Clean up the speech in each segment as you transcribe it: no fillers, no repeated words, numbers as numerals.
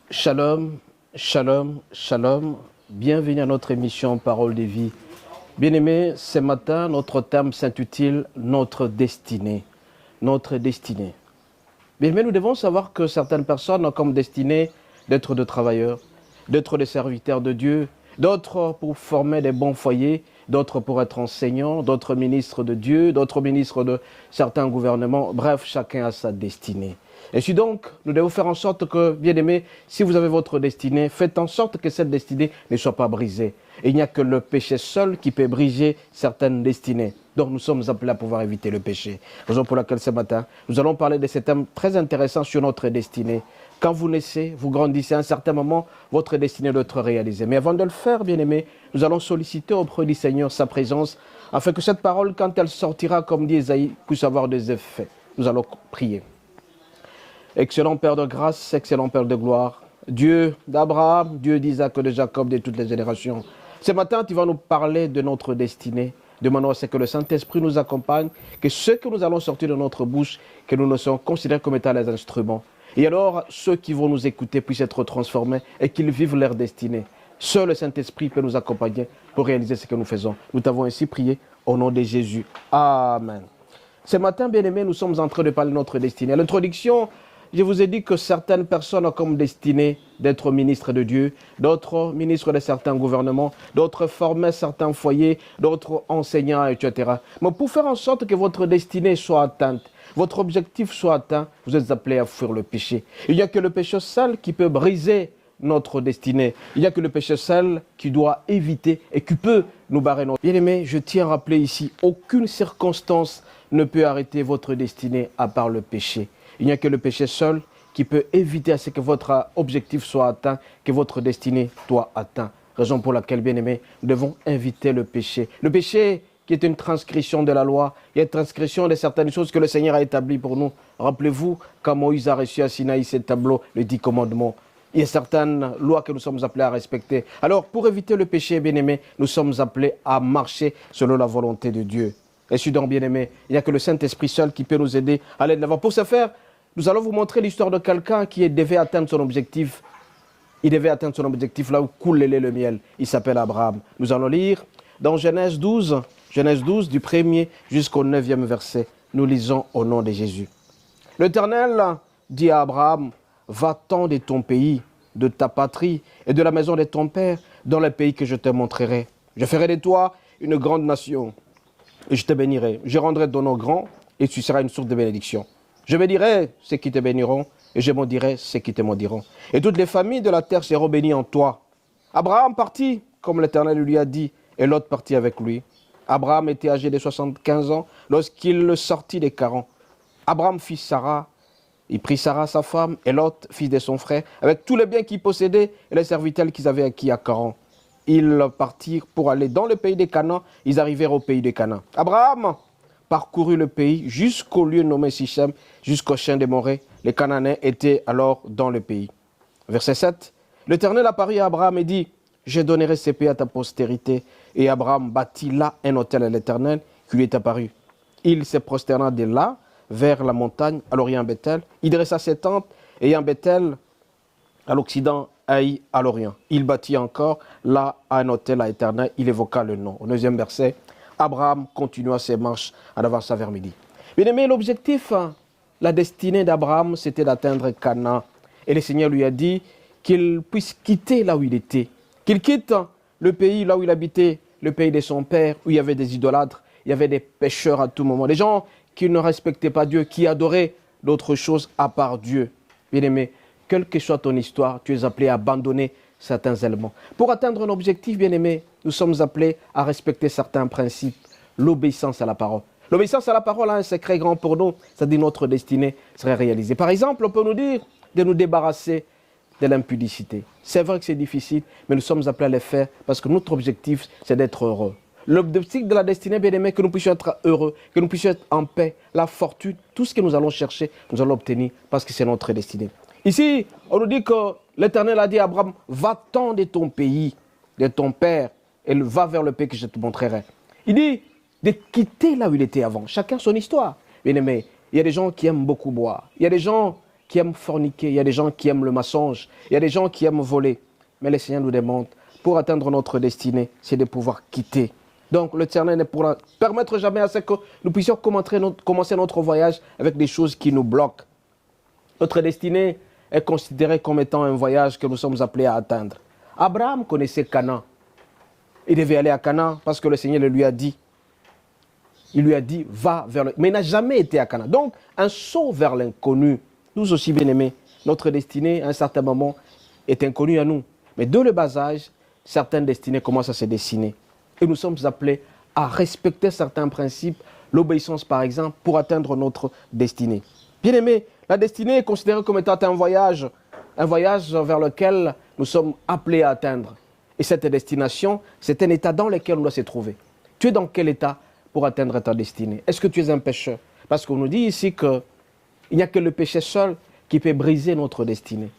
Shalom, shalom, shalom. Bienvenue à notre émission Parole de vie. Bien-aimés, ce matin, notre thème s'intitule Notre destinée. Notre destinée. Bien-aimés, nous devons savoir que certaines personnes ont comme destinée d'être des travailleurs, d'être des serviteurs de Dieu, d'autres pour former des bons foyers, d'autres pour être enseignants, d'autres ministres de Dieu, d'autres ministres de certains gouvernements. Bref, chacun a sa destinée. Et si donc, nous devons faire en sorte que, bien-aimés, si vous avez votre destinée, faites en sorte que cette destinée ne soit pas brisée. Et il n'y a que le péché seul qui peut briser certaines destinées. Donc nous sommes appelés à pouvoir éviter le péché. Raison pour laquelle ce matin, nous allons parler de ce thème très intéressant sur notre destinée. Quand vous naissez, vous grandissez, à un certain moment, votre destinée doit être réalisée. Mais avant de le faire, bien-aimés, nous allons solliciter auprès du Seigneur sa présence, afin que cette parole, quand elle sortira, comme dit Esaïe, puisse avoir des effets. Nous allons prier. Excellent Père de grâce, excellent Père de gloire, Dieu d'Abraham, Dieu d'Isaac, de Jacob, de toutes les générations. Ce matin, tu vas nous parler de notre destinée. Demandons à ce que le Saint-Esprit nous accompagne, que ce que nous allons sortir de notre bouche, que nous ne soyons considérés comme étant les instruments. Et alors, ceux qui vont nous écouter puissent être transformés et qu'ils vivent leur destinée. Seul le Saint-Esprit peut nous accompagner pour réaliser ce que nous faisons. Nous t'avons ainsi prié au nom de Jésus. Amen. Ce matin, bien-aimés, nous sommes en train de parler de notre destinée. À l'introduction, je vous ai dit que certaines personnes ont comme destinée d'être ministres de Dieu, d'autres ministres de certains gouvernements, d'autres former certains foyers, d'autres enseignants, etc. Mais pour faire en sorte que votre destinée soit atteinte, votre objectif soit atteint, vous êtes appelés à fuir le péché. Il n'y a que le péché seul qui peut briser notre destinée. Il n'y a que le péché seul qui doit éviter et qui peut nous barrer notre... Bien-aimés, je tiens à rappeler ici, aucune circonstance ne peut arrêter votre destinée à part le péché. Il n'y a que le péché seul qui peut éviter à ce que votre objectif soit atteint, que votre destinée soit atteinte. Raison pour laquelle, bien-aimés, nous devons éviter le péché. Le péché qui est une transgression de la loi, il y a une transgression de certaines choses que le Seigneur a établies pour nous. Rappelez-vous, quand Moïse a reçu à Sinaï ce tableau, les 10 commandements, il y a certaines lois que nous sommes appelés à respecter. Alors, pour éviter le péché, bien-aimés, nous sommes appelés à marcher selon la volonté de Dieu. Et si donc, bien-aimés, il n'y a que le Saint-Esprit seul qui peut nous aider à aller de l'avant. Pour ce faire, nous allons vous montrer l'histoire de quelqu'un qui devait atteindre son objectif. Il devait atteindre son objectif là où coule le lait et le miel. Il s'appelle Abraham. Nous allons lire dans Genèse 12, du 1er jusqu'au 9e verset. Nous lisons au nom de Jésus. L'Éternel dit à Abraham, va-t'en de ton pays, de ta patrie et de la maison de ton père, dans le pays que je te montrerai. Je ferai de toi une grande nation et je te bénirai. Je rendrai ton nom grand et tu seras une source de bénédiction. Je bénirai ceux qui te béniront, et je maudirai ceux qui te maudiront. Et toutes les familles de la terre seront bénies en toi. Abraham partit, comme l'Éternel lui a dit, et Lot partit avec lui. Abraham était âgé de 75 ans lorsqu'il sortit des Charan. Abraham fit Sarah, il prit Sarah sa femme, et Lot, fils de son frère, avec tous les biens qu'il possédait et les serviteurs qu'ils avaient acquis à Charan. Ils partirent pour aller dans le pays des Canaan. Ils arrivèrent au pays des Canaan. Abraham parcourut le pays jusqu'au lieu nommé Sichem, jusqu'au chêne de Morée. Les Cananéens étaient alors dans le pays. Verset 7. L'Éternel apparut à Abraham et dit, je donnerai ce pays à ta postérité. Et Abraham bâtit là un autel à l'Éternel qui lui est apparu. Il se prosterna de là vers la montagne, à l'orient Bethel. Il dressa ses tentes, ayant Bethel à l'occident, Haï à l'orient. Il bâtit encore là un autel à l'Éternel. Il évoqua le nom. Au 9e verset. Abraham continua ses marches en avançant vers midi. Bien-aimé, l'objectif, la destinée d'Abraham, c'était d'atteindre Canaan. Et le Seigneur lui a dit qu'il puisse quitter là où il était. Qu'il quitte le pays là où il habitait, le pays de son père, où il y avait des idolâtres, il y avait des pécheurs à tout moment. Des gens qui ne respectaient pas Dieu, qui adoraient d'autres choses à part Dieu. Bien-aimé, quelle que soit ton histoire, tu es appelé à abandonner certains éléments. Pour atteindre un objectif, bien-aimé, nous sommes appelés à respecter certains principes. L'obéissance à la parole. L'obéissance à la parole a un secret grand pour nous, c'est-à-dire notre destinée serait réalisée. Par exemple, on peut nous dire de nous débarrasser de l'impudicité. C'est vrai que c'est difficile, mais nous sommes appelés à le faire parce que notre objectif, c'est d'être heureux. L'objectif de la destinée, bien-aimé, que nous puissions être heureux, que nous puissions être en paix, la fortune, tout ce que nous allons chercher, nous allons l'obtenir parce que c'est notre destinée. Ici, on nous dit que l'Éternel a dit à Abraham, va-t'en de ton pays, de ton père, et va vers le pays que je te montrerai. Il dit de quitter là où il était avant. Chacun son histoire. Bien aimé, il y a des gens qui aiment beaucoup boire. Il y a des gens qui aiment forniquer, il y a des gens qui aiment le mensonge, il y a des gens qui aiment voler. Mais le Seigneur nous demande, pour atteindre notre destinée, c'est de pouvoir quitter. Donc l'Éternel ne pourra permettre jamais à ce que nous puissions commencer notre voyage avec des choses qui nous bloquent. Notre destinée est considérée comme étant un voyage que nous sommes appelés à atteindre. Abraham connaissait Canaan. Il devait aller à Canaan parce que le Seigneur le lui a dit. Il lui a dit, va vers le... Mais il n'a jamais été à Canaan. Donc, un saut vers l'inconnu. Nous aussi, bien-aimés, notre destinée, à un certain moment, est inconnue à nous. Mais dès le bas âge, certaines destinées commencent à se dessiner. Et nous sommes appelés à respecter certains principes, l'obéissance par exemple, pour atteindre notre destinée. Bien-aimés, la destinée est considérée comme étant un voyage vers lequel nous sommes appelés à atteindre. Et cette destination, c'est un état dans lequel on doit se trouver. Tu es dans quel état pour atteindre ta destinée? Est-ce que tu es un pécheur? Parce qu'on nous dit ici qu'il n'y a que le péché seul qui peut briser notre destinée.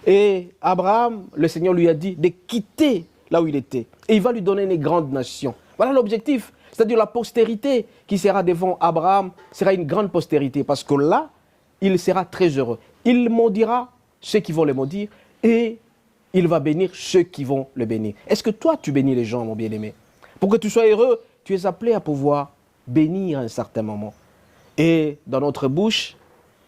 Et Abraham, le Seigneur lui a dit de quitter là où il était. Et il va lui donner une grande nation. Voilà l'objectif. C'est-à-dire la postérité qui sera devant Abraham sera une grande postérité. Parce que là, il sera très heureux. Il maudira ceux qui vont le maudire et il va bénir ceux qui vont le bénir. Est-ce que toi, tu bénis les gens, mon bien-aimé? Pour que tu sois heureux, tu es appelé à pouvoir bénir à un certain moment. Et dans notre bouche,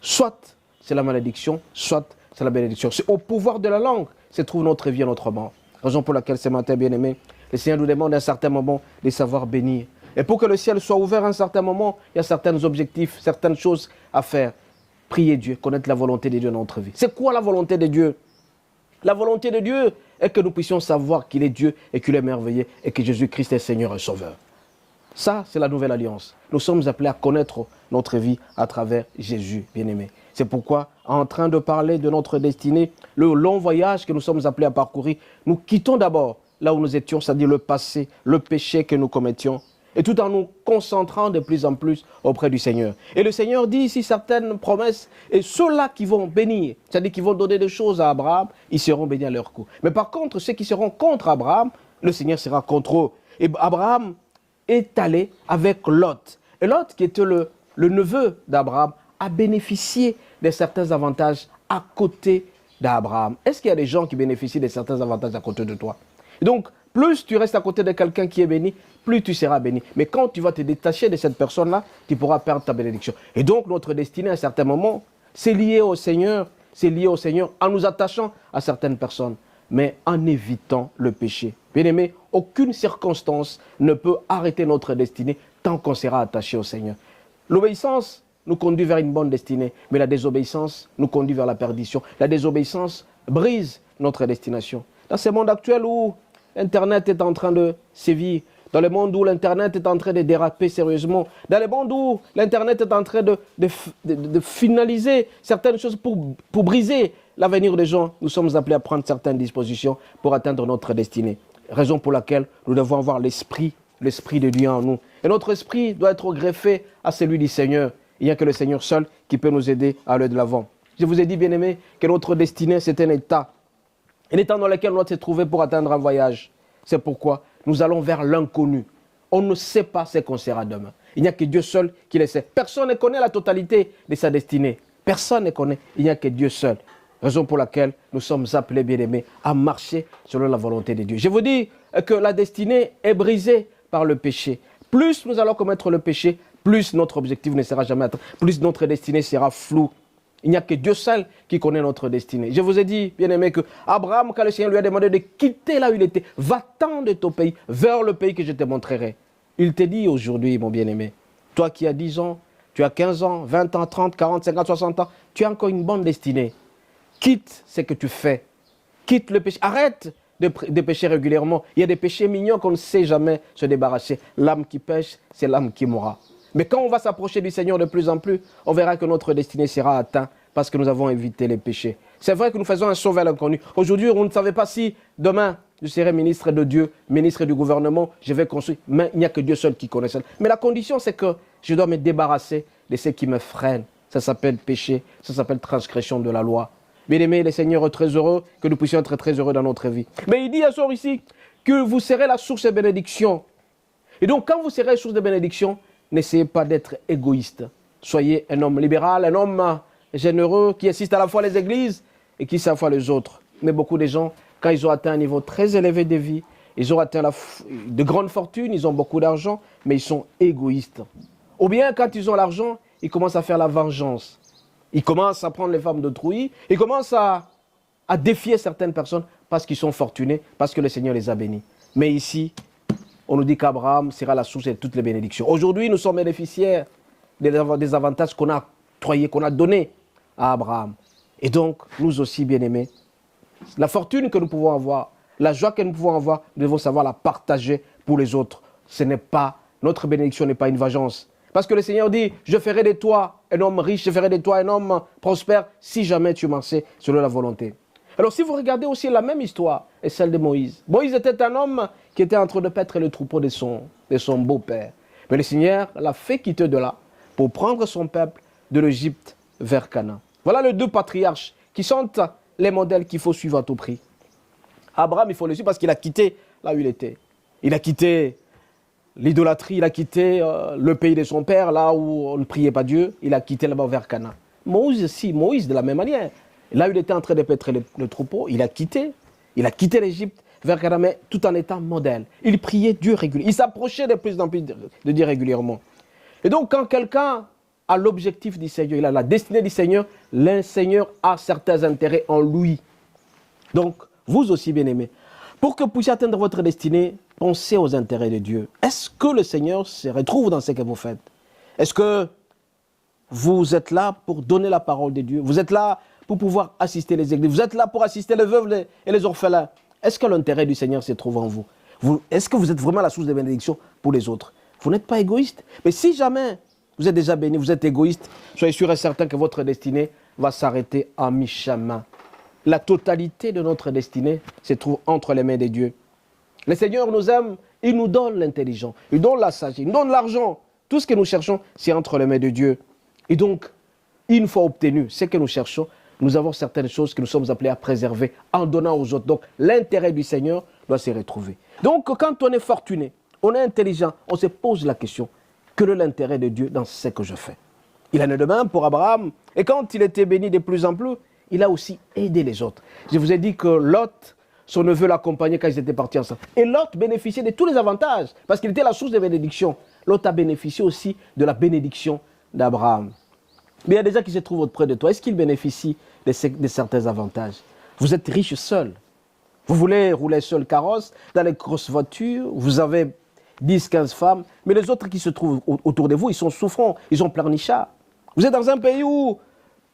soit c'est la malédiction, soit c'est la bénédiction. C'est au pouvoir de la langue se trouve notre vie et notre mort. Raison pour laquelle ce matin, bien-aimé, le Seigneur nous demande à un certain moment de savoir bénir. Et pour que le ciel soit ouvert à un certain moment, il y a certains objectifs, certaines choses à faire. Prier Dieu, connaître la volonté de Dieu dans notre vie. C'est quoi la volonté de Dieu? La volonté de Dieu est que nous puissions savoir qu'il est Dieu et qu'il est merveilleux et que Jésus-Christ est Seigneur et Sauveur. Ça, c'est la nouvelle alliance. Nous sommes appelés à connaître notre vie à travers Jésus, bien-aimé. C'est pourquoi, en train de parler de notre destinée, le long voyage que nous sommes appelés à parcourir, nous quittons d'abord là où nous étions, c'est-à-dire le passé, le péché que nous commettions, et tout en nous concentrant de plus en plus auprès du Seigneur. Et le Seigneur dit ici certaines promesses, et ceux-là qui vont bénir, c'est-à-dire qui vont donner des choses à Abraham, ils seront bénis à leur coup. Mais par contre, ceux qui seront contre Abraham, le Seigneur sera contre eux. Et Abraham est allé avec Lot. Et Lot, qui était le neveu d'Abraham, a bénéficié de certains avantages à côté d'Abraham. Est-ce qu'il y a des gens qui bénéficient de certains avantages à côté de toi? Et donc, plus tu restes à côté de quelqu'un qui est béni, plus tu seras béni. Mais quand tu vas te détacher de cette personne-là, tu pourras perdre ta bénédiction. Et donc, notre destinée, à un certain moment, c'est lié au Seigneur. C'est lié au Seigneur en nous attachant à certaines personnes, mais en évitant le péché. Bien-aimé, aucune circonstance ne peut arrêter notre destinée tant qu'on sera attaché au Seigneur. L'obéissance nous conduit vers une bonne destinée, mais la désobéissance nous conduit vers la perdition. La désobéissance brise notre destination. Dans ce monde actuel où Internet est en train de sévir, dans le monde où l'Internet est en train de déraper sérieusement, dans le monde où l'Internet est en train de finaliser certaines choses pour briser l'avenir des gens, nous sommes appelés à prendre certaines dispositions pour atteindre notre destinée. Raison pour laquelle nous devons avoir l'esprit de Dieu en nous. Et notre esprit doit être greffé à celui du Seigneur. Il n'y a que le Seigneur seul qui peut nous aider à aller de l'avant. Je vous ai dit, bien-aimés, que notre destinée, c'est un état. Un état dans lequel on doit se trouver pour atteindre un voyage. C'est pourquoi nous allons vers l'inconnu. On ne sait pas ce qu'on sera demain. Il n'y a que Dieu seul qui le sait. Personne ne connaît la totalité de sa destinée. Personne ne connaît. Il n'y a que Dieu seul. Raison pour laquelle nous sommes appelés, bien-aimés, à marcher selon la volonté de Dieu. Je vous dis que la destinée est brisée par le péché. Plus nous allons commettre le péché, plus notre objectif ne sera jamais atteint, plus notre destinée sera floue. Il n'y a que Dieu seul qui connaît notre destinée. Je vous ai dit, bien-aimé, que Abraham, quand le Seigneur lui a demandé de quitter là où il était, va-t'en de ton pays, vers le pays que je te montrerai. Il te dit aujourd'hui, mon bien-aimé, toi qui as 10 ans, tu as 15 ans, 20 ans, 30, 40, 50, 60 ans, tu as encore une bonne destinée. Quitte ce que tu fais. Quitte le péché. Arrête de pécher régulièrement. Il y a des péchés mignons qu'on ne sait jamais se débarrasser. L'âme qui pêche, c'est l'âme qui mourra. Mais quand on va s'approcher du Seigneur de plus en plus, on verra que notre destinée sera atteinte parce que nous avons évité les péchés. C'est vrai que nous faisons un saut vers l'inconnu. Aujourd'hui, on ne savait pas si demain, je serai ministre de Dieu, ministre du gouvernement, je vais construire. Mais il n'y a que Dieu seul qui connaît ça. Mais la condition, c'est que je dois me débarrasser de ce qui me freine. Ça s'appelle péché, ça s'appelle transgression de la loi. Bien-aimés, les Seigneurs est très heureux, que nous puissions être très heureux dans notre vie. Mais il dit à sort ici que vous serez la source de bénédiction. Et donc, quand vous serez source de bénédiction, n'essayez pas d'être égoïste. Soyez un homme libéral, un homme généreux, qui assistent à la fois les églises et qui savent fois les autres. Mais beaucoup de gens, quand ils ont atteint un niveau très élevé de vie, ils ont atteint de grandes fortunes, ils ont beaucoup d'argent, mais ils sont égoïstes. Ou bien, quand ils ont l'argent, ils commencent à faire la vengeance. Ils commencent à prendre les femmes d'autrui, ils commencent à défier certaines personnes parce qu'ils sont fortunés, parce que le Seigneur les a bénis. Mais ici, on nous dit qu'Abraham sera la source de toutes les bénédictions. Aujourd'hui, nous sommes bénéficiaires des avantages qu'on a octroyés, qu'on a donnés à Abraham. Et donc, nous aussi, bien-aimés, la fortune que nous pouvons avoir, la joie que nous pouvons avoir, nous devons savoir la partager pour les autres. Notre bénédiction n'est pas une vengeance. Parce que le Seigneur dit, je ferai de toi un homme riche, je ferai de toi un homme prospère, si jamais tu marchais selon la volonté. Alors si vous regardez aussi la même histoire, est celle de Moïse. Moïse était un homme qui était en train de paître le troupeau de son beau-père. Mais le Seigneur l'a fait quitter de là pour prendre son peuple de l'Égypte vers Canaan. Voilà les deux patriarches qui sont les modèles qu'il faut suivre à tout prix. Abraham, il faut le suivre parce qu'il a quitté là où il était. Il a quitté l'idolâtrie, il a quitté le pays de son père, là où on ne priait pas Dieu. Il a quitté là-bas vers Canaan. Moïse de la même manière. Là où il était en train de paître le troupeau, il a quitté l'Égypte vers Canaan, mais tout en étant modèle. Il priait Dieu régulièrement. Il s'approchait de plus en plus de Dieu régulièrement. Et donc, quand quelqu'un a l'objectif du Seigneur, il a la destinée du Seigneur, le Seigneur a certains intérêts en lui. Donc, vous aussi, bien-aimés, pour que vous puissiez atteindre votre destinée, pensez aux intérêts de Dieu. Est-ce que le Seigneur se retrouve dans ce que vous faites? Est-ce que vous êtes là pour donner la parole de Dieu? Vous êtes là pour pouvoir assister les églises? Vous êtes là pour assister les veuves et les orphelins? Est-ce que l'intérêt du Seigneur se trouve en vous? Est-ce que vous êtes vraiment la source de bénédiction pour les autres? Vous n'êtes pas égoïste. Mais si jamais vous êtes déjà béni, vous êtes égoïste, soyez sûr et certain que votre destinée va s'arrêter à mi-chemin. La totalité de notre destinée se trouve entre les mains de Dieu. Le Seigneur nous aime, il nous donne l'intelligence, il donne la sagesse, il nous donne l'argent. Tout ce que nous cherchons, c'est entre les mains de Dieu. Et donc, une fois obtenu ce que nous cherchons, nous avons certaines choses que nous sommes appelés à préserver en donnant aux autres. Donc, l'intérêt du Seigneur doit se retrouver. Donc, quand on est fortuné, on est intelligent, on se pose la question, quel est l'intérêt de Dieu dans ce que je fais? Il en est de même pour Abraham. Et quand il était béni de plus en plus, il a aussi aidé les autres. Je vous ai dit que Lot, son neveu l'accompagnait quand ils étaient partis ensemble. Et Lot bénéficiait de tous les avantages, parce qu'il était la source de bénédiction. Lot a bénéficié aussi de la bénédiction d'Abraham. Mais il y a des gens qui se trouvent auprès de toi. Est-ce qu'ils bénéficient de certains avantages? Vous êtes riche seul. Vous voulez rouler seul carrosse, dans les grosses voitures, vous avez 10, 15 femmes, mais les autres qui se trouvent autour de vous, ils sont souffrants, ils ont pleurnichard. Vous êtes dans un pays où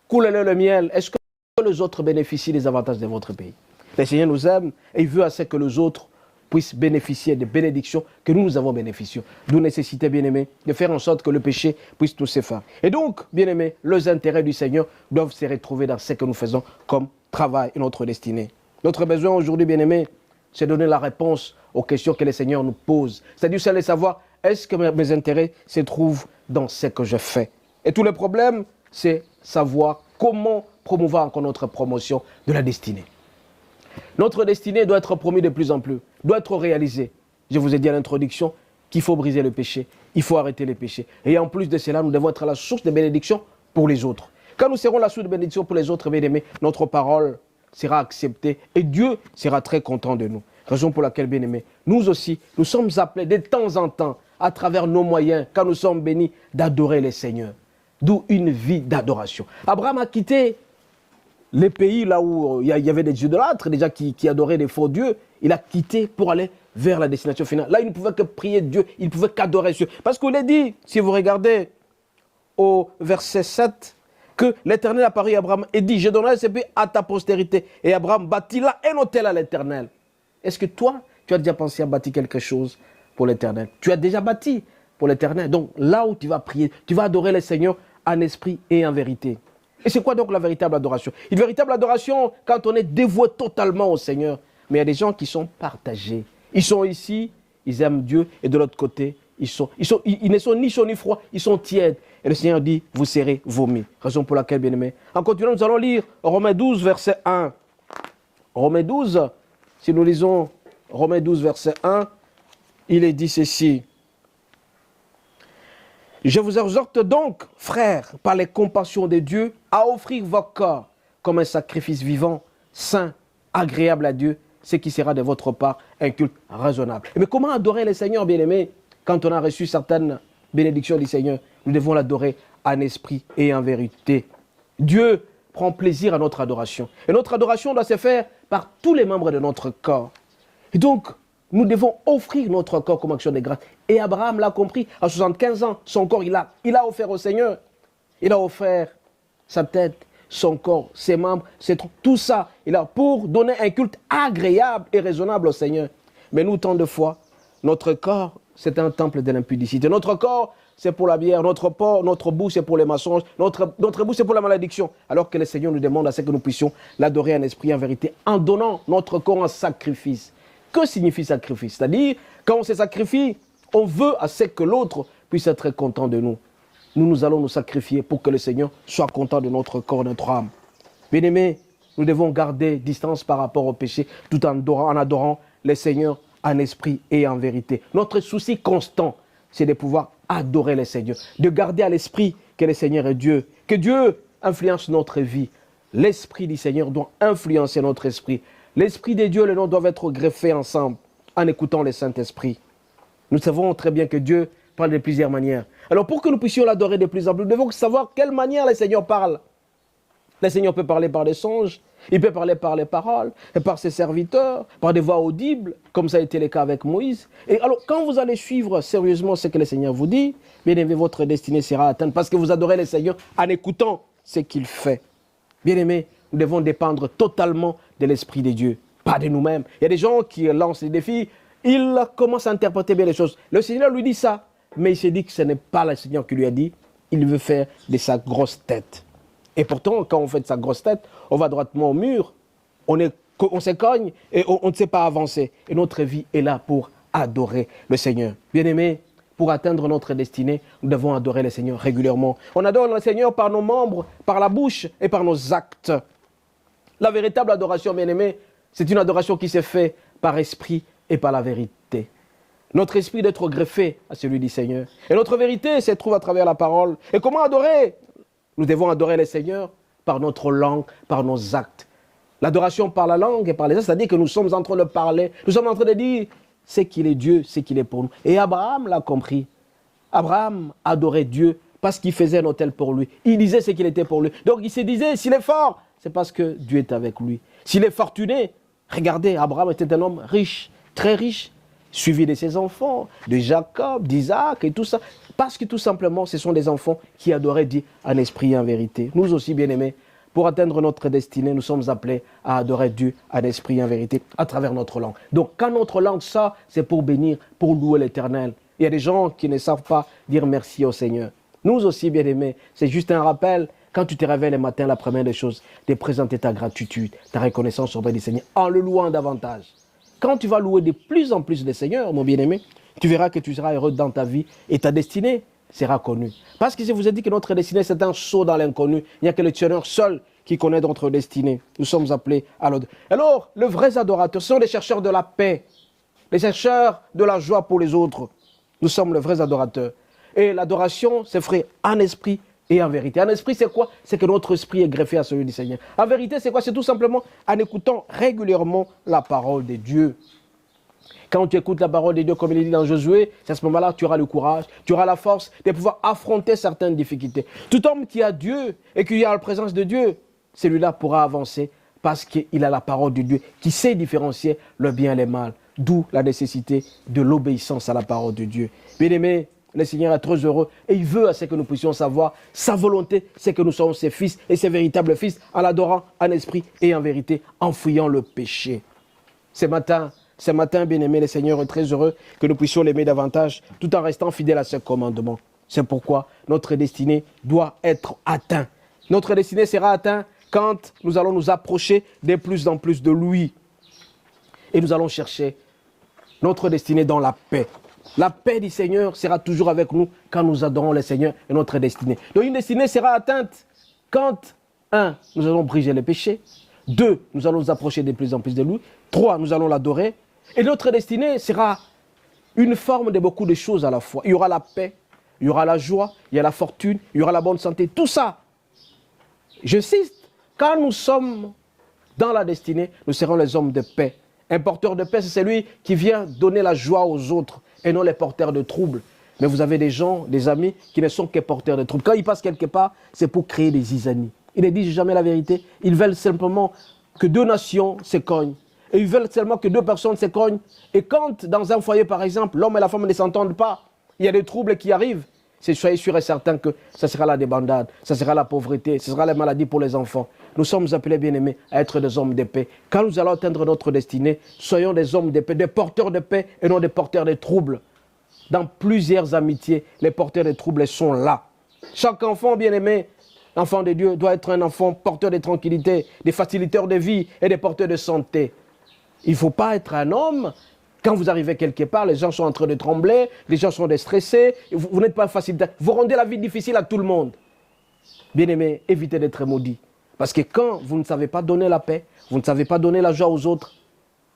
coule le miel. Est-ce que les autres bénéficient des avantages de votre pays? Le Seigneur nous aime et il veut assez que les autres puissent bénéficier des bénédictions que nous avons bénéficiées. D'où nécessité, bien-aimés, de faire en sorte que le péché puisse tous s'effacer. Et donc, bien-aimés, les intérêts du Seigneur doivent se retrouver dans ce que nous faisons comme travail et notre destinée. Notre besoin aujourd'hui, bien-aimés, c'est de donner la réponse aux questions que le Seigneur nous pose. C'est-à-dire, c'est de savoir, est-ce que mes intérêts se trouvent dans ce que je fais? Et tout le problème, c'est savoir comment promouvoir encore notre promotion de la destinée. Notre destinée doit être promue de plus en plus, doit être réalisée. Je vous ai dit à l'introduction qu'il faut briser le péché, il faut arrêter les péchés. Et en plus de cela, nous devons être la source de bénédiction pour les autres. Quand nous serons la source de bénédiction pour les autres, bien aimés, notre parole sera acceptée et Dieu sera très content de nous. Raison pour laquelle, bien aimés, nous aussi, nous sommes appelés de temps en temps, à travers nos moyens, quand nous sommes bénis, d'adorer le Seigneur. D'où une vie d'adoration. Abraham a quitté les pays là où il y avait des idolâtres, déjà qui adoraient des faux dieux. Il a quitté pour aller vers la destination finale. Là, il ne pouvait que prier Dieu, il ne pouvait qu'adorer Dieu. Parce qu'il est dit, si vous regardez au verset 7, que l'Éternel apparut à Abraham et dit, je donnerai ce pays à ta postérité. Et Abraham bâtit là un autel à l'Éternel. Est-ce que toi, tu as déjà pensé à bâtir quelque chose pour l'Éternel? Tu as déjà bâti pour l'Éternel. Donc là où tu vas prier, tu vas adorer le Seigneur en esprit et en vérité. Et c'est quoi donc la véritable adoration? Une véritable adoration quand on est dévoué totalement au Seigneur. Mais il y a des gens qui sont partagés. Ils sont ici, ils aiment Dieu, et de l'autre côté, ils ne sont ni chauds ni froids, ils sont tièdes. Et le Seigneur dit, vous serez vomis. Raison pour laquelle, bien aimé. En continuant, nous allons lire Romains 12, verset 1. Romains 12, si nous lisons Romains 12, verset 1, il est dit ceci. Je vous exhorte donc, frères, par les compassions de Dieu, à offrir vos corps comme un sacrifice vivant, saint, agréable à Dieu, ce qui sera de votre part un culte raisonnable. Mais comment adorer le Seigneur, bien-aimé, quand on a reçu certaines bénédictions du Seigneur? Nous devons l'adorer en esprit et en vérité. Dieu prend plaisir à notre adoration. Et notre adoration doit se faire par tous les membres de notre corps. Et donc, nous devons offrir notre corps comme action de grâce. Et Abraham l'a compris. À 75 ans, son corps, il a offert au Seigneur. Il a offert sa tête, son corps, ses membres, ses troncs, tout ça. Pour donner un culte agréable et raisonnable au Seigneur. Mais nous, tant de fois, notre corps, c'est un temple de l'impudicité. Notre corps, c'est pour la bière. Notre bouche, c'est pour les mensonges. Notre bouche, c'est pour la malédiction. Alors que le Seigneur nous demande à ce que nous puissions l'adorer en esprit et en vérité, en donnant notre corps en sacrifice. Que signifie sacrifice? C'est-à-dire, quand on se sacrifie, on veut à ce que l'autre puisse être content de nous. Nous allons nous sacrifier pour que le Seigneur soit content de notre corps, de notre âme. Bien-aimés, nous devons garder distance par rapport au péché, tout en adorant le Seigneur en esprit et en vérité. Notre souci constant, c'est de pouvoir adorer le Seigneur, de garder à l'esprit que le Seigneur est Dieu, que Dieu influence notre vie. L'esprit du Seigneur doit influencer notre esprit. L'esprit de Dieu et le nom doivent être greffés ensemble en écoutant le Saint-Esprit. Nous savons très bien que Dieu parle de plusieurs manières. Alors pour que nous puissions l'adorer de plus en plus, nous devons savoir quelle manière le Seigneur parle. Le Seigneur peut parler par des songes, il peut parler par les paroles, et par ses serviteurs, par des voix audibles, comme ça a été le cas avec Moïse. Et alors, quand vous allez suivre sérieusement ce que le Seigneur vous dit, bien aimé, votre destinée sera atteinte parce que vous adorez le Seigneur en écoutant ce qu'il fait. Bien aimé, nous devons dépendre totalement de l'Esprit de Dieu, pas de nous-mêmes. Il y a des gens qui lancent des défis, ils commencent à interpréter bien les choses. Le Seigneur lui dit ça, mais il s'est dit que ce n'est pas le Seigneur qui lui a dit, il veut faire de sa grosse tête. Et pourtant, quand on fait de sa grosse tête, on va droitement au mur, on se cogne et on ne sait pas avancer. Et notre vie est là pour adorer le Seigneur. Bien-aimés, pour atteindre notre destinée, nous devons adorer le Seigneur régulièrement. On adore le Seigneur par nos membres, par la bouche et par nos actes. La véritable adoration, bien-aimés, c'est une adoration qui se fait par esprit et par la vérité. Notre esprit doit être greffé à celui du Seigneur. Et notre vérité se trouve à travers la parole. Et comment adorer? Nous devons adorer le Seigneur par notre langue, par nos actes. L'adoration par la langue et par les actes, c'est-à-dire que nous sommes en train de parler, nous sommes en train de dire c'est qu'il est Dieu, c'est qu'il est pour nous. Et Abraham l'a compris. Abraham adorait Dieu parce qu'il faisait un autel pour lui. Il disait ce qu'il était pour lui. Donc il se disait, s'il est fort, c'est parce que Dieu est avec lui. S'il est fortuné, regardez, Abraham était un homme riche, très riche, suivi de ses enfants, de Jacob, d'Isaac et tout ça. Parce que tout simplement, ce sont des enfants qui adoraient Dieu en esprit et en vérité. Nous aussi, bien-aimés, pour atteindre notre destinée, nous sommes appelés à adorer Dieu en esprit et en vérité à travers notre langue. Donc, quand notre langue sort, c'est pour bénir, pour louer l'Éternel. Il y a des gens qui ne savent pas dire merci au Seigneur. Nous aussi, bien-aimés, c'est juste un rappel. Quand tu te réveilles le matin, la première des choses, de présenter ta gratitude, ta reconnaissance auprès du Seigneur en le louant davantage. Quand tu vas louer de plus en plus le Seigneur, mon bien-aimé, tu verras que tu seras heureux dans ta vie et ta destinée sera connue. Parce que je vous ai dit que notre destinée, c'est un saut dans l'inconnu. Il n'y a que le Seigneur seul qui connaît notre destinée. Nous sommes appelés à l'adorer. Alors, les vrais adorateurs sont les chercheurs de la paix, les chercheurs de la joie pour les autres. Nous sommes les vrais adorateurs. Et l'adoration se ferait en esprit et en vérité. En esprit, c'est quoi? C'est que notre esprit est greffé à celui du Seigneur. En vérité, c'est quoi? C'est tout simplement en écoutant régulièrement la parole de Dieu. Quand tu écoutes la parole de Dieu, comme il est dit dans Josué, c'est à ce moment-là que tu auras le courage, tu auras la force de pouvoir affronter certaines difficultés. Tout homme qui a Dieu et qui a la présence de Dieu, celui-là pourra avancer parce qu'il a la parole de Dieu qui sait différencier le bien et le mal. D'où la nécessité de l'obéissance à la parole de Dieu. Bien-aimés, le Seigneur est très heureux et il veut à ce que nous puissions savoir sa volonté, c'est que nous sommes ses fils et ses véritables fils en l'adorant en esprit et en vérité, en fuyant le péché. Ce matin, bien-aimé, le Seigneur est très heureux que nous puissions l'aimer davantage tout en restant fidèles à ses commandements. C'est pourquoi notre destinée doit être atteinte. Notre destinée sera atteinte quand nous allons nous approcher de plus en plus de lui. Et nous allons chercher notre destinée dans la paix. La paix du Seigneur sera toujours avec nous quand nous adorons le Seigneur et notre destinée. Donc une destinée sera atteinte quand, 1, nous allons briser les péchés. 2, nous allons nous approcher de plus en plus de lui. 3, nous allons l'adorer. Et notre destinée sera une forme de beaucoup de choses à la fois. Il y aura la paix, il y aura la joie, il y a la fortune, il y aura la bonne santé. Tout ça Je cite, quand nous sommes dans la destinée, nous serons les hommes de paix. Un porteur de paix, c'est celui qui vient donner la joie aux autres et non les porteurs de troubles. Mais vous avez des gens, des amis, qui ne sont que porteurs de troubles. Quand ils passent quelque part, c'est pour créer des zizanies. Ils ne disent jamais la vérité. Ils veulent simplement que deux nations se cognent. Et ils veulent seulement que deux personnes se cognent. Et quand, dans un foyer, par exemple, l'homme et la femme ne s'entendent pas, il y a des troubles qui arrivent, soyez sûr et certain que ça sera la débandade, ça sera la pauvreté, ce sera la maladie pour les enfants. Nous sommes appelés, bien-aimés, à être des hommes de paix. Quand nous allons atteindre notre destinée, soyons des hommes de paix, des porteurs de paix et non des porteurs de troubles. Dans plusieurs amitiés, les porteurs de troubles sont là. Chaque enfant, bien-aimé, enfant de Dieu, doit être un enfant porteur de tranquillité, des facilitateurs de vie et des porteurs de santé. Il ne faut pas être un homme. Quand vous arrivez quelque part, les gens sont en train de trembler, les gens sont stressés, vous n'êtes pas facilitateur. Vous rendez la vie difficile à tout le monde. Bien-aimé, évitez d'être maudit. Parce que quand vous ne savez pas donner la paix, vous ne savez pas donner la joie aux autres,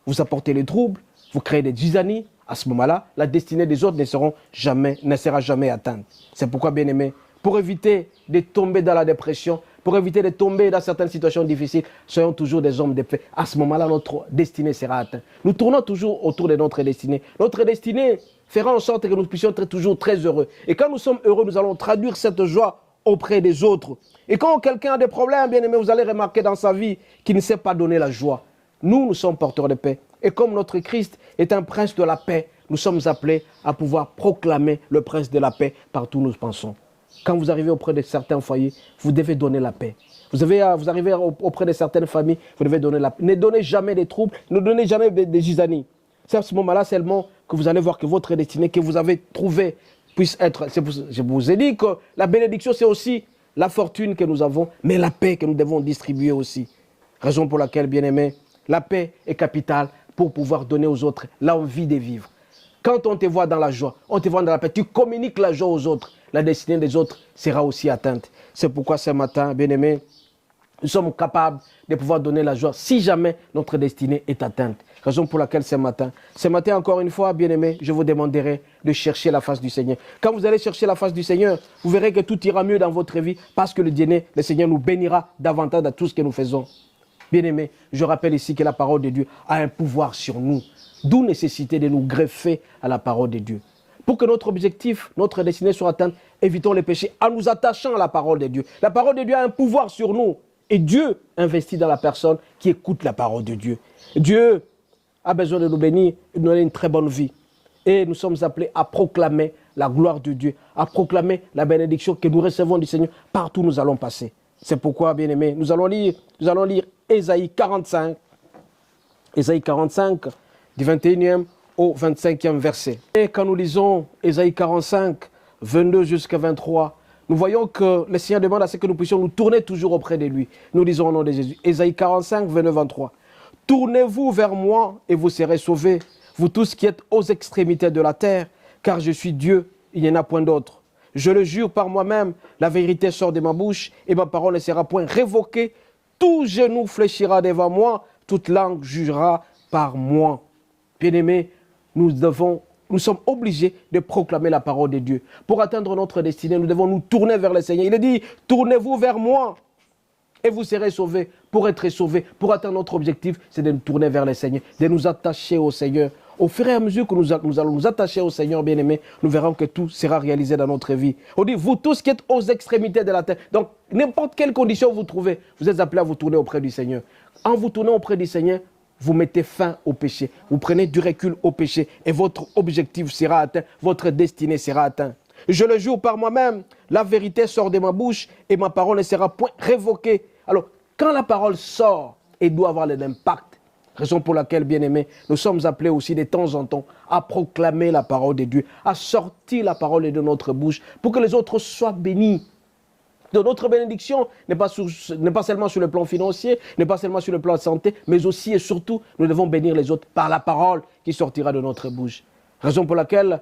vous apportez les troubles, vous créez des zizanies. À ce moment-là, la destinée des autres ne sera jamais atteinte. C'est pourquoi, bien-aimé, pour éviter de tomber dans la dépression, pour éviter de tomber dans certaines situations difficiles, soyons toujours des hommes de paix. À ce moment-là, notre destinée sera atteinte. Nous tournons toujours autour de notre destinée. Notre destinée fera en sorte que nous puissions être toujours très heureux. Et quand nous sommes heureux, nous allons traduire cette joie auprès des autres. Et quand quelqu'un a des problèmes, bien-aimé, vous allez remarquer dans sa vie qu'il ne sait pas donner la joie. Nous sommes porteurs de paix. Et comme notre Christ est un prince de la paix, nous sommes appelés à pouvoir proclamer le prince de la paix partout où nous pensons. Quand vous arrivez auprès de certains foyers, vous devez donner la paix. Vous arrivez auprès de certaines familles, vous devez donner la paix. Ne donnez jamais des troubles, ne donnez jamais des zizanies. C'est à ce moment-là seulement que vous allez voir que votre destinée que vous avez trouvée puisse être... Je vous ai dit que la bénédiction, c'est aussi la fortune que nous avons, mais la paix que nous devons distribuer aussi. Raison pour laquelle, bien-aimés, la paix est capitale pour pouvoir donner aux autres l'envie de vivre. Quand on te voit dans la joie, on te voit dans la paix, tu communiques la joie aux autres, la destinée des autres sera aussi atteinte. C'est pourquoi ce matin, bien-aimés, nous sommes capables de pouvoir donner la joie si jamais notre destinée est atteinte. Raison pour laquelle ce matin, encore une fois, bien-aimés, je vous demanderai de chercher la face du Seigneur. Quand vous allez chercher la face du Seigneur, vous verrez que tout ira mieux dans votre vie parce que le Seigneur nous bénira davantage dans tout ce que nous faisons. Bien-aimés, je rappelle ici que la parole de Dieu a un pouvoir sur nous. D'où nécessité de nous greffer à la parole de Dieu. Pour que notre objectif, notre destinée soit atteinte, évitons les péchés en nous attachant à la parole de Dieu. La parole de Dieu a un pouvoir sur nous. Et Dieu investit dans la personne qui écoute la parole de Dieu. Dieu a besoin de nous bénir et de nous donner une très bonne vie. Et nous sommes appelés à proclamer la gloire de Dieu, à proclamer la bénédiction que nous recevons du Seigneur partout où nous allons passer. C'est pourquoi, bien-aimés, nous allons lire Ésaïe 45. Ésaïe 45, du 21e au 25e verset. Et quand nous lisons Ésaïe 45, 22 jusqu'à 23, nous voyons que le Seigneur demande à ce que nous puissions nous tourner toujours auprès de lui. Nous lisons au nom de Jésus. Ésaïe 45, 22, 23. Tournez-vous vers moi et vous serez sauvés, vous tous qui êtes aux extrémités de la terre, car je suis Dieu, il n'y en a point d'autre. Je le jure par moi-même, la vérité sort de ma bouche et ma parole ne sera point révoquée. Tout genou fléchira devant moi, toute langue jugera par moi. Bien-aimés, nous sommes obligés de proclamer la parole de Dieu. Pour atteindre notre destinée, nous devons nous tourner vers le Seigneur. Il est dit, tournez-vous vers moi et vous serez sauvés. Pour être sauvés, pour atteindre notre objectif, c'est de nous tourner vers le Seigneur, de nous attacher au Seigneur. Au fur et à mesure que nous allons nous attacher au Seigneur, bien-aimés, nous verrons que tout sera réalisé dans notre vie. On dit, vous tous qui êtes aux extrémités de la terre. Donc, n'importe quelle condition vous trouvez, vous êtes appelés à vous tourner auprès du Seigneur. En vous tournant auprès du Seigneur, vous mettez fin au péché. Vous prenez du recul au péché et votre objectif sera atteint, votre destinée sera atteinte. Je le jure par moi-même, la vérité sort de ma bouche et ma parole ne sera point révoquée. Alors, quand la parole sort, elle doit avoir un impact. Raison pour laquelle, bien-aimés, nous sommes appelés aussi de temps en temps à proclamer la parole de Dieu, à sortir la parole de notre bouche pour que les autres soient bénis. Donc notre bénédiction n'est pas seulement sur le plan financier, n'est pas seulement sur le plan de santé, mais aussi et surtout, nous devons bénir les autres par la parole qui sortira de notre bouche. Raison pour laquelle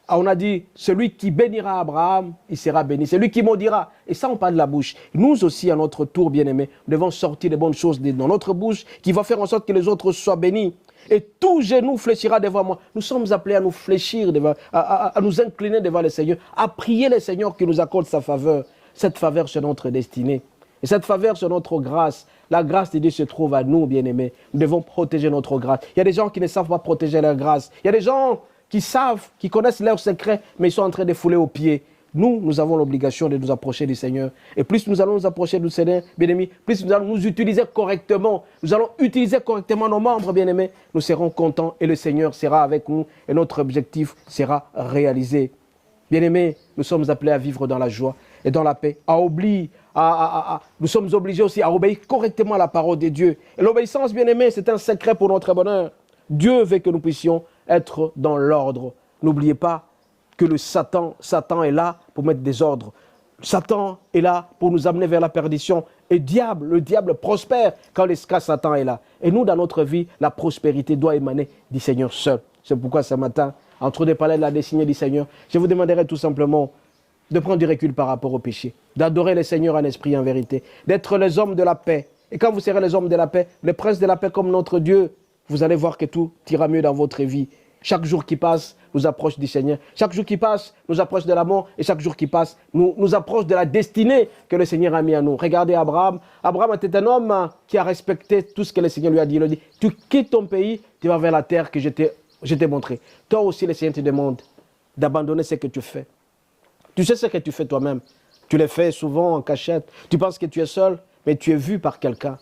on a dit, celui qui bénira Abraham, il sera béni. Celui qui maudira, et ça on parle de la bouche. Nous aussi, à notre tour, bien-aimés, nous devons sortir des bonnes choses dans notre bouche qui va faire en sorte que les autres soient bénis. Et tout genou fléchira devant moi. Nous sommes appelés à nous fléchir, à nous incliner devant le Seigneur, à prier le Seigneur qui nous accorde sa faveur. Cette faveur, c'est notre destinée. Et cette faveur, c'est notre grâce. La grâce de Dieu se trouve à nous, bien-aimés. Nous devons protéger notre grâce. Il y a des gens qui ne savent pas protéger leur grâce. Il y a des gens qui savent, qui connaissent leurs secrets, mais ils sont en train de fouler aux pieds. Nous avons l'obligation de nous approcher du Seigneur. Et plus nous allons nous approcher du Seigneur, bien-aimés, plus nous allons nous utiliser correctement. Nous allons utiliser correctement nos membres, bien-aimés. Nous serons contents et le Seigneur sera avec nous et notre objectif sera réalisé. Bien-aimés, nous sommes appelés à vivre dans la joie et dans la paix, nous sommes obligés aussi à obéir correctement à la parole de Dieu. Et l'obéissance, bien-aimés, c'est un secret pour notre bonheur. Dieu veut que nous puissions être dans l'ordre. N'oubliez pas que le Satan est là pour mettre des ordres. Satan est là pour nous amener vers la perdition. Et le diable prospère quand Satan est là. Et nous, dans notre vie, la prospérité doit émaner du Seigneur seul. C'est pourquoi ce matin, entre de parler de la destinée du Seigneur, je vous demanderai tout simplement de prendre du recul par rapport au péché, d'adorer le Seigneur en esprit et en vérité, d'être les hommes de la paix. Et quand vous serez les hommes de la paix, les princes de la paix comme notre Dieu, vous allez voir que tout ira mieux dans votre vie. Chaque jour qui passe nous approche du Seigneur. Chaque jour qui passe nous approche de l'amour. Et chaque jour qui passe nous approche de la destinée que le Seigneur a mis à nous. Regardez Abraham. Abraham était un homme qui a respecté tout ce que le Seigneur lui a dit. Il a dit, tu quittes ton pays, tu vas vers la terre que je t'ai montrée. Toi aussi, le Seigneur te demande d'abandonner ce que tu fais. Tu sais ce que tu fais toi-même. Tu le fais souvent en cachette. Tu penses que tu es seul, mais tu es vu par quelqu'un.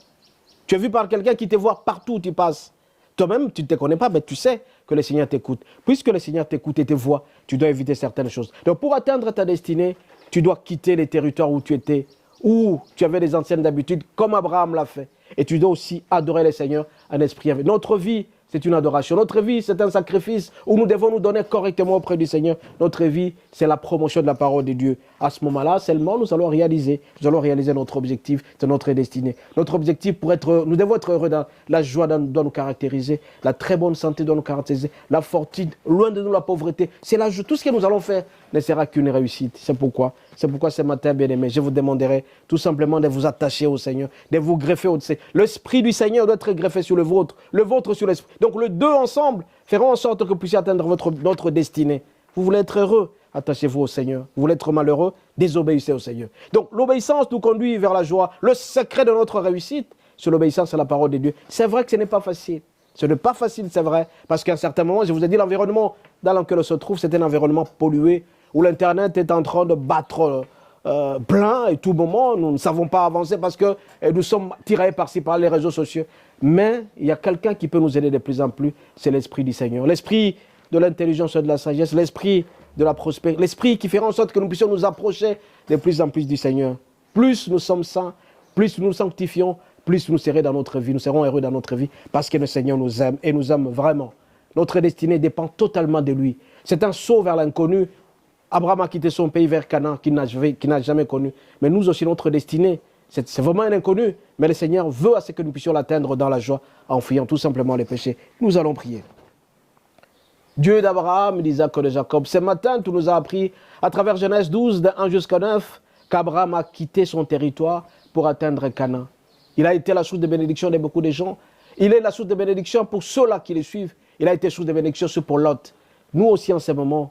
Tu es vu par quelqu'un qui te voit partout où tu passes. Toi-même, tu ne te connais pas, mais tu sais que le Seigneur t'écoute. Puisque le Seigneur t'écoute et te voit, tu dois éviter certaines choses. Donc pour atteindre ta destinée, tu dois quitter les territoires où tu étais, où tu avais des anciennes habitudes, comme Abraham l'a fait. Et tu dois aussi adorer le Seigneur en esprit. Notre vie, c'est une adoration. Notre vie, c'est un sacrifice où nous devons nous donner correctement auprès du Seigneur. Notre vie, c'est la promotion de la parole de Dieu. À ce moment-là, seulement, nous allons réaliser notre objectif, c'est notre destinée. Notre objectif nous devons être heureux dans la joie doit nous caractériser, la très bonne santé doit nous caractériser, la fortune, loin de nous la pauvreté. C'est la joie. Tout ce que nous allons faire ne sera qu'une réussite. C'est pourquoi ce matin, bien-aimés, je vous demanderai tout simplement de vous attacher au Seigneur, de vous greffer au Seigneur. L'esprit du Seigneur doit être greffé sur le vôtre sur l'esprit. Donc les deux ensemble feront en sorte que vous puissiez atteindre notre destinée. Vous voulez être heureux, attachez-vous au Seigneur. Vous voulez être malheureux, désobéissez au Seigneur. Donc l'obéissance nous conduit vers la joie. Le secret de notre réussite, c'est l'obéissance à la parole de Dieu. C'est vrai que ce n'est pas facile. Ce n'est pas facile, c'est vrai, parce qu'à un certain moment, je vous ai dit, l'environnement dans lequel on se trouve, c'est un environnement pollué, où l'Internet est en train de battre plein, et tout moment, nous ne savons pas avancer parce que nous sommes tirés par-ci par les réseaux sociaux. Mais il y a quelqu'un qui peut nous aider de plus en plus, c'est l'Esprit du Seigneur. L'Esprit de l'intelligence et de la sagesse, l'Esprit de la prospérité, l'Esprit qui fera en sorte que nous puissions nous approcher de plus en plus du Seigneur. Plus nous sommes saints, plus nous nous sanctifions, plus nous serons dans notre vie, nous serons heureux dans notre vie, parce que le Seigneur nous aime et nous aime vraiment. Notre destinée dépend totalement de lui. C'est un saut vers l'inconnu. Abraham a quitté son pays vers Canaan qu'il n'a jamais connu. Mais nous aussi, notre destinée, c'est vraiment un inconnu. Mais le Seigneur veut à ce que nous puissions l'atteindre dans la joie, en fuyant tout simplement les péchés. Nous allons prier. Dieu d'Abraham, d'Isaac et de Jacob, ce matin, tu nous as appris, à travers Genèse 12, de 1 jusqu'à 9, qu'Abraham a quitté son territoire pour atteindre Canaan. Il a été la source de bénédiction de beaucoup de gens. Il est la source de bénédiction pour ceux-là qui le suivent. Il a été source de bénédiction pour Lot. Nous aussi, en ce moment,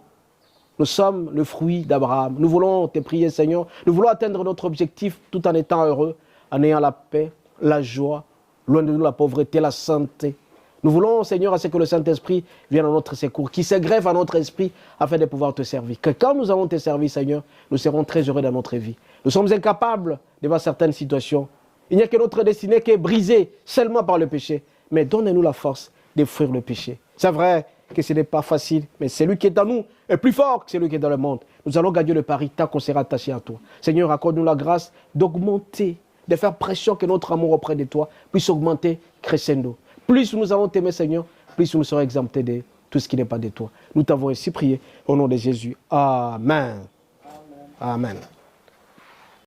nous sommes le fruit d'Abraham. Nous voulons te prier, Seigneur. Nous voulons atteindre notre objectif tout en étant heureux, en ayant la paix, la joie, loin de nous la pauvreté, la santé. Nous voulons, Seigneur, à ce que le Saint-Esprit vienne à notre secours, qu'il se greffe à notre esprit afin de pouvoir te servir. Que quand nous allons te servir, Seigneur, nous serons très heureux dans notre vie. Nous sommes incapables devant certaines situations. Il n'y a que notre destinée qui est brisée seulement par le péché. Mais donne-nous la force de fuir le péché. C'est vrai que ce n'est pas facile, mais celui qui est en nous est plus fort que celui qui est dans le monde. Nous allons gagner le pari tant qu'on sera attaché à toi. Seigneur, accorde-nous la grâce d'augmenter, de faire pression que notre amour auprès de toi puisse augmenter crescendo. Plus nous allons t'aimer, Seigneur, plus nous serons exemptés de tout ce qui n'est pas de toi. Nous t'avons ainsi prié au nom de Jésus. Amen. Amen. Amen.